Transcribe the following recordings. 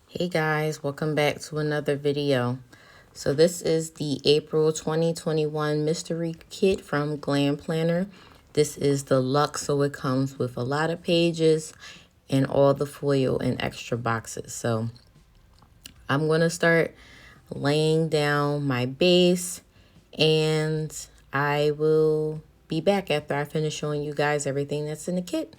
Hey guys, welcome back to another video. So this is the April 2021 mystery kit from Glam Planner. This is the luxe, so it comes with a lot of pages and all the foil and extra boxes. So I'm going to start laying down my base, and I will be back after I finish showing you guys everything that's in the kit.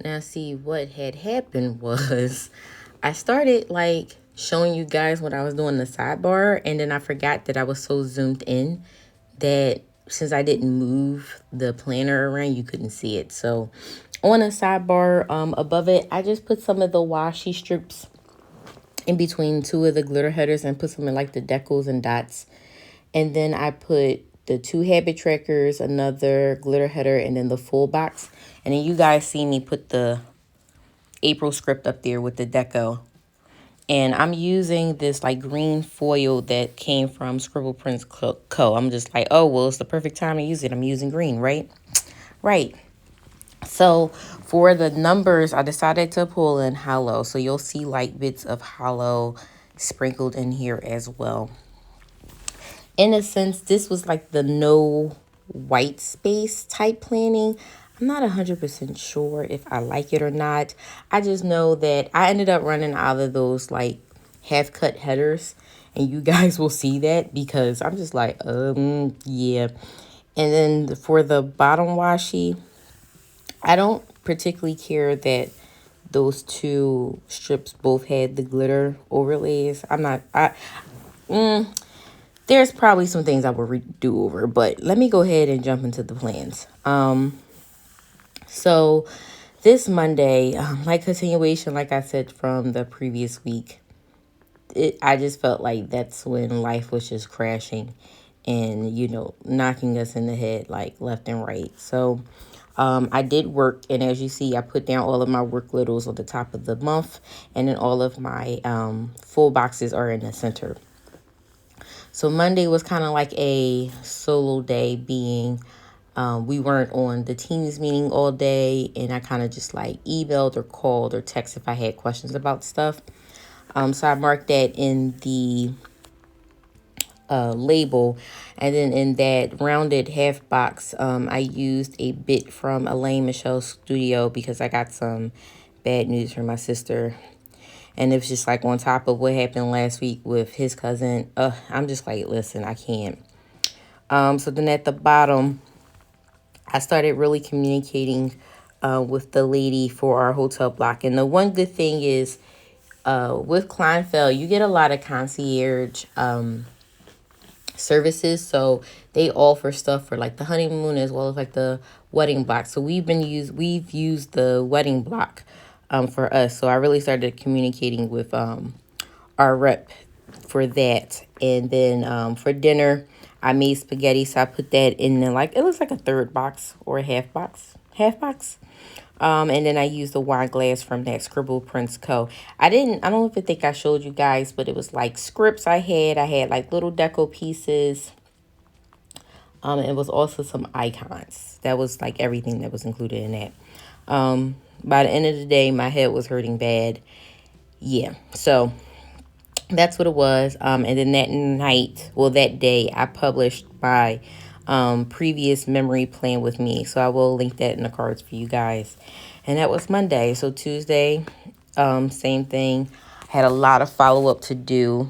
Now, see, what had happened was I started like showing you guys what I was doing the sidebar, and then I forgot that I was so zoomed in that since I didn't move the planner around, you couldn't see it. So on a sidebar above it, I just put some of the washi strips in between two of the glitter headers and put some in like the decals and dots. And then I put the two habit trackers, another glitter header, and then the full box. And then you guys see me put the April script up there with the deco. And I'm using this like green foil that came from Scribble Prints Co. I'm just like, oh, well, it's the perfect time to use it. I'm using green, right? Right. So for the numbers, I decided to pull in hollow. So you'll see like bits of hollow sprinkled in here as well. In a sense, this was like the no white space type planning. I'm not 100% sure if I like it or not. I just know that I ended up running out of those like half cut headers, and you guys will see that because I'm just like, yeah. And then for the bottom washi, I don't particularly care that those two strips both had the glitter overlays. There's probably some things I will redo over, but let me go ahead and jump into the plans. So this Monday, like continuation, like I said from the previous week, I just felt like that's when life was just crashing and, you know, knocking us in the head like left and right. So I did work, and as you see, I put down all of my work littles on the top of the month, and then all of my full boxes are in the center. So Monday was kind of like a solo day, being we weren't on the Teams meeting all day, and I kind of just like emailed or called or texted if I had questions about stuff. So I marked that in the label, and then in that rounded half box, I used a bit from Elaine Michelle's studio because I got some bad news from my sister. And it was just like on top of what happened last week with his cousin. I'm just like, listen, I can't. So then at the bottom, I started really communicating with the lady for our hotel block. And the one good thing is with Kleinfeld, you get a lot of concierge services. So they offer stuff for like the honeymoon as well as like the wedding block. So we've used the wedding block for us. So I really started communicating with our rep for that. And then for dinner, I made spaghetti, so I put that in there, like it looks like a third box or a half box. And then I used the wine glass from that Scribble Prints Co. I don't even think I showed you guys, but it was like scripts I had like little deco pieces. It was also some icons. That was like everything that was included in that. By the end of the day, my head was hurting bad. Yeah, so that's what it was. And then that day, I published my previous memory plan with me. So I will link that in the cards for you guys. And that was Monday. So Tuesday, same thing. Had a lot of follow-up to do.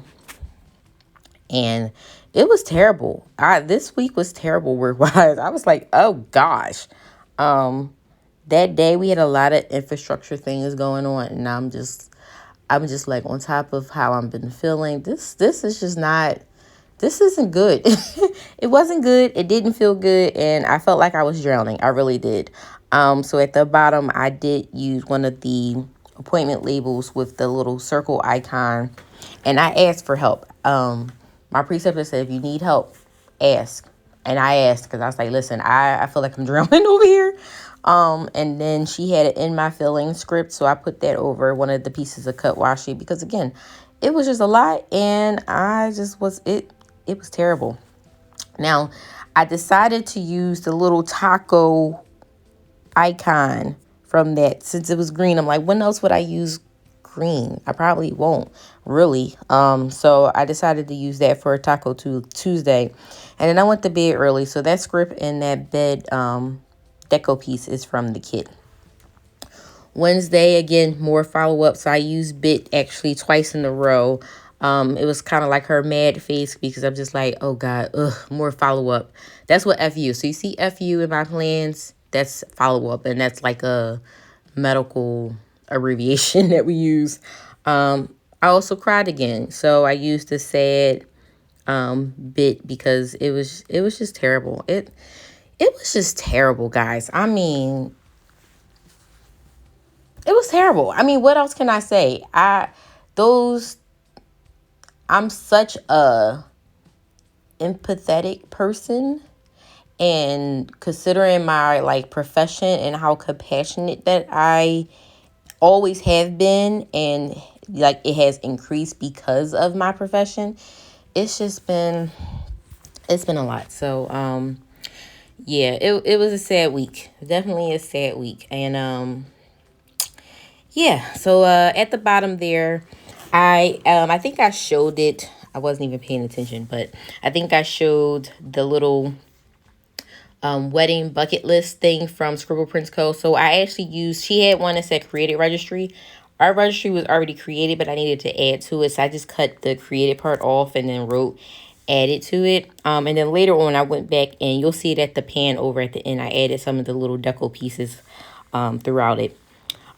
And it was terrible. This week was terrible work-wise. I was like, oh gosh. That day we had a lot of infrastructure things going on, and I'm just like on top of how I've been feeling. This is just not, this isn't good. It wasn't good. It didn't feel good. And I felt like I was drowning. I really did. So at the bottom, I did use one of the appointment labels with the little circle icon. And I asked for help. My preceptor said, if you need help, ask. And I asked because I was like, listen, I feel like I'm drowning over here. And then she had it in my filling script. So I put that over one of the pieces of cut washi because, again, it was just a lot. And it was terrible. Now, I decided to use the little taco icon from that. Since it was green, I'm like, when else would I use green? I probably won't, really. So I decided to use that for a Taco Tuesday. And then I went to bed early. So that script and that bed deco piece is from the kit. Wednesday, again, more follow-up. So I used Bit actually twice in a row. It was kind of like her mad face because I'm just like, oh God, more follow-up. That's what FU. So you see FU in my plans, that's follow-up. And that's like a medical abbreviation that we use. I also cried again. So I used the sad bit because it was just terrible. It was just terrible, guys. I mean, it was terrible. I mean, what else can I say? I'm such a empathetic person, and considering my like profession and how compassionate that I always have been, and like it has increased because of my profession, it's been a lot. So yeah, it was a sad week. Definitely a sad week. And yeah, so at the bottom there, I think I showed it. I wasn't even paying attention, but I think I showed the little wedding bucket list thing from Scribble Prints Co. So I actually used, she had one that said created registry. Our registry was already created, but I needed to add to it. So I just cut the created part off and then wrote added to it. And then later on, I went back and you'll see it at the pan over at the end. I added some of the little deco pieces throughout it.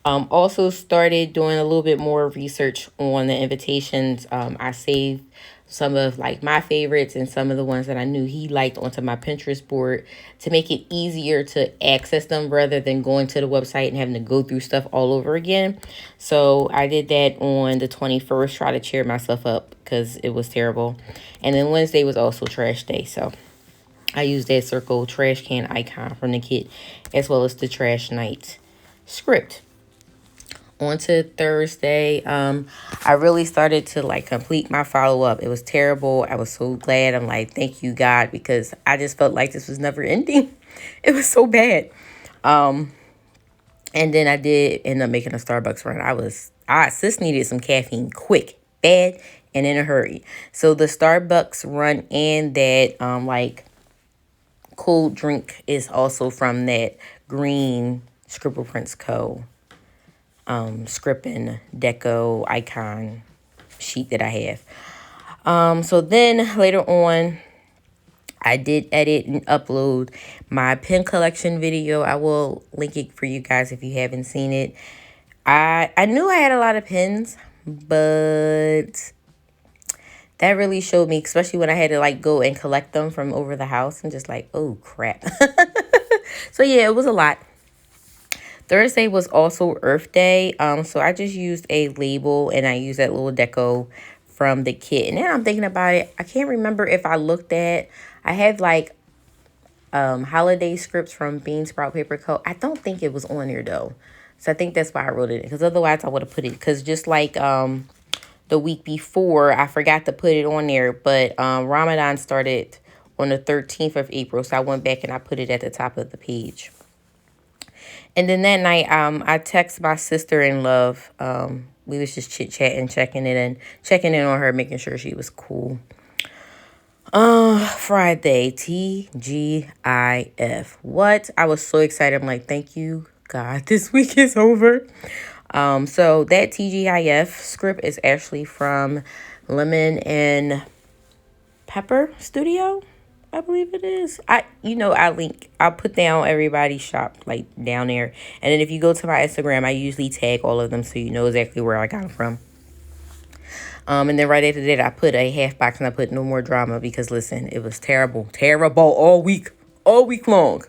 Also started doing a little bit more research on the invitations. I saved some of like my favorites and some of the ones that I knew he liked onto my Pinterest board to make it easier to access them rather than going to the website and having to go through stuff all over again. So I did that on the 21st, try to cheer myself up because it was terrible. And then Wednesday was also trash day. So I used that circle trash can icon from the kit as well as the trash night script. On to Thursday, I really started to like complete my follow-up. It was terrible. I was so glad. I'm like, thank you, God, because I just felt like this was never ending. It was so bad. And then I did end up making a Starbucks run. Sis needed some caffeine quick, bad, and in a hurry. So the Starbucks run and that like cold drink is also from that green Scribble Prints Co. Script and deco icon sheet that I have. So then later on, I did edit and upload my pen collection video. I will link it for you guys if you haven't seen it. I knew I had a lot of pens, but that really showed me, especially when I had to like go and collect them from over the house and just like, oh crap. So yeah, it was a lot. Thursday was also Earth Day. So I just used a label and I used that little deco from the kit. And now I'm thinking about it, I can't remember if I have like holiday scripts from Bean Sprout Paper Co. I don't think it was on there though. So I think that's why I wrote it, because otherwise I would have put it, because just like the week before, I forgot to put it on there. But Ramadan started on the 13th of April. So I went back and I put it at the top of the page. And then that night, I texted my sister-in-love. We was just chit-chatting, checking in on her, making sure she was cool. Friday, TGIF. What? I was so excited. I'm like, thank you, God. This week is over. So that TGIF script is actually from Lemon and Pepper Studio, I believe it is. I'll put down everybody's shop like down there. And then if you go to my Instagram, I usually tag all of them so you know exactly where I got them from. And then right after that, I put a half box and I put no more drama because listen, it was terrible all week long.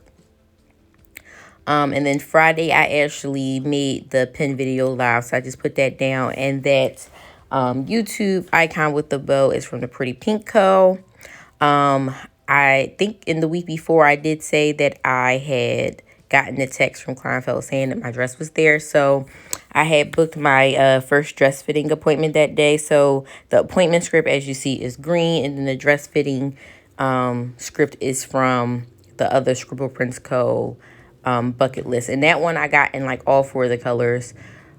And then Friday, I actually made the pen video live. So I just put that down. And that YouTube icon with the bow is from the Pretty Pink Co. I think in the week before, I did say that I had gotten a text from Kleinfeld saying that my dress was there. So I had booked my first dress fitting appointment that day. So the appointment script, as you see, is green. And then the dress fitting script is from the other Scribble Prints Co. Bucket list. And that one I got in like all four of the colors.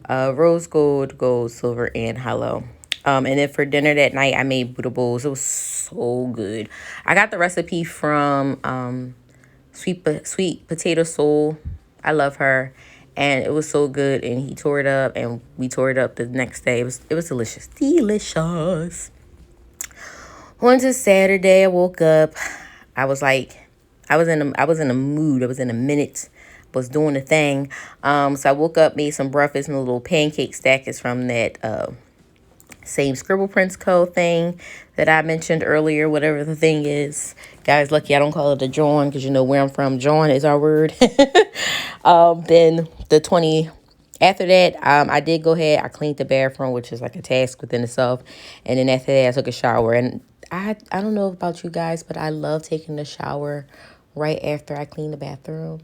Rose gold, gold, silver, and hollow. And then for dinner that night, I made Buddha bowls. It was so good. I got the recipe from Sweet Potato Soul. I love her. And it was so good. And he tore it up. And we tore it up the next day. It was delicious. Delicious. On to Saturday, I woke up. I was in a mood. I was in a minute. was doing the thing. So I woke up, made some breakfast, and a little pancake stack is from that same Scribble Prints Co thing that I mentioned earlier, whatever the thing is. Guys, lucky I don't call it a John, because you know where I'm from. John is our word. Then the 20, after that, I did go ahead, I cleaned the bathroom, which is like a task within itself. And then after that, I took a shower. And I don't know about you guys, but I love taking the shower right after I clean the bathroom.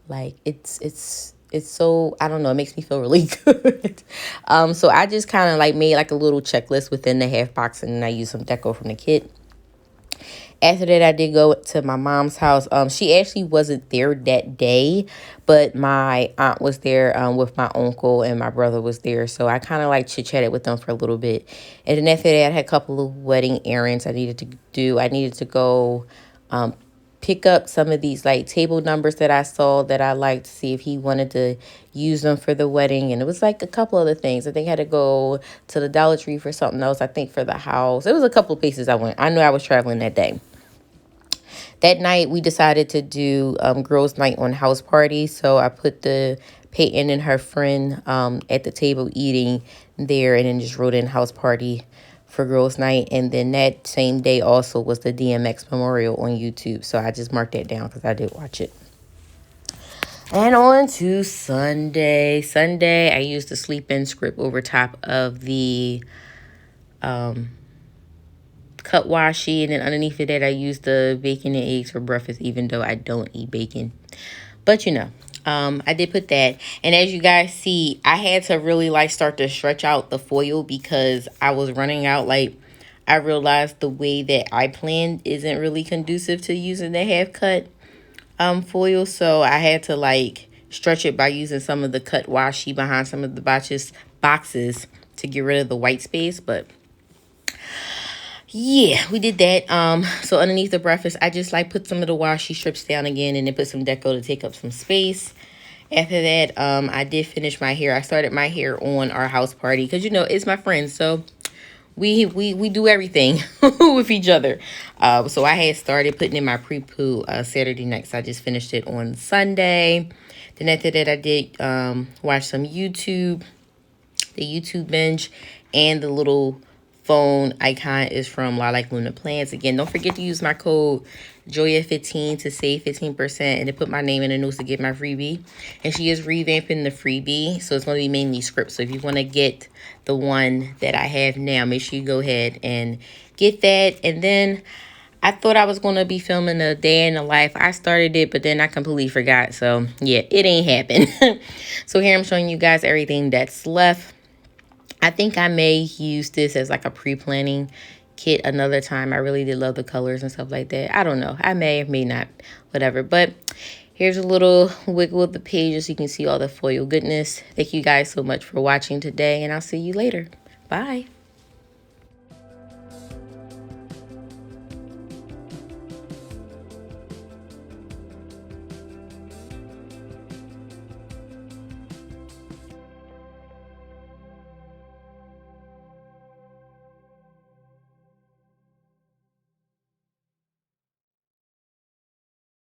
Like, it's so, I don't know, it makes me feel really good. So I just kind of like made like a little checklist within the half box, and then I used some deco from the kit. After that, I did go to my mom's house. She actually wasn't there that day, but my aunt was there with my uncle, and my brother was there. So I kind of like chit-chatted with them for a little bit. And then after that, I had a couple of wedding errands I needed to do. I needed to go pick up some of these like table numbers that I saw that I liked, to see if he wanted to use them for the wedding. And it was like a couple other things. I think I had to go to the Dollar Tree for something else. I think for the house. It was a couple of places I went. I knew I was traveling that day. That night, we decided to do girls' night on house party. So I put the Peyton and her friend at the table eating there, and then just wrote in house party for girls' night. And then that same day also was the DMX memorial on YouTube. So I just marked that down because I did watch it. And on to Sunday. Sunday, I used the sleep-in script over top of the cut washi, and then underneath of that I used the bacon and eggs for breakfast, even though I don't eat bacon. But you know, I did put that. And as you guys see, I had to really like start to stretch out the foil because I was running out. Like, I realized the way that I planned isn't really conducive to using the half cut foil. So I had to like stretch it by using some of the cut washi behind some of the boxes to get rid of the white space. But yeah, we did that. So underneath the breakfast, I just like put some of the washi strips down again, and then put some deco to take up some space. After that, I did finish my hair. I started my hair on our house party because, you know, it's my friends. So we do everything with each other. So I had started putting in my pre-poo Saturday night. So I just finished it on Sunday. Then after that, I did watch some YouTube, the YouTube binge, and the little phone icon is from Lilac Plants. Again, don't forget to use my code Joia15 to save 15% and to put my name in the notes to get my freebie. And she is revamping the freebie, so it's going to be mainly scripts. So if you want to get the one that I have now, make sure you go ahead and get that. And then I thought I was going to be filming a day in the life. I started it, but then I completely forgot. So yeah, it ain't happened. So here I'm showing you guys everything that's left. I think I may use this as like a pre-planning kit another time. I really did love the colors and stuff like that. I don't know. I may or may not. Whatever. But here's a little wiggle of the pages so you can see all the foil goodness. Thank you guys so much for watching today, and I'll see you later. Bye.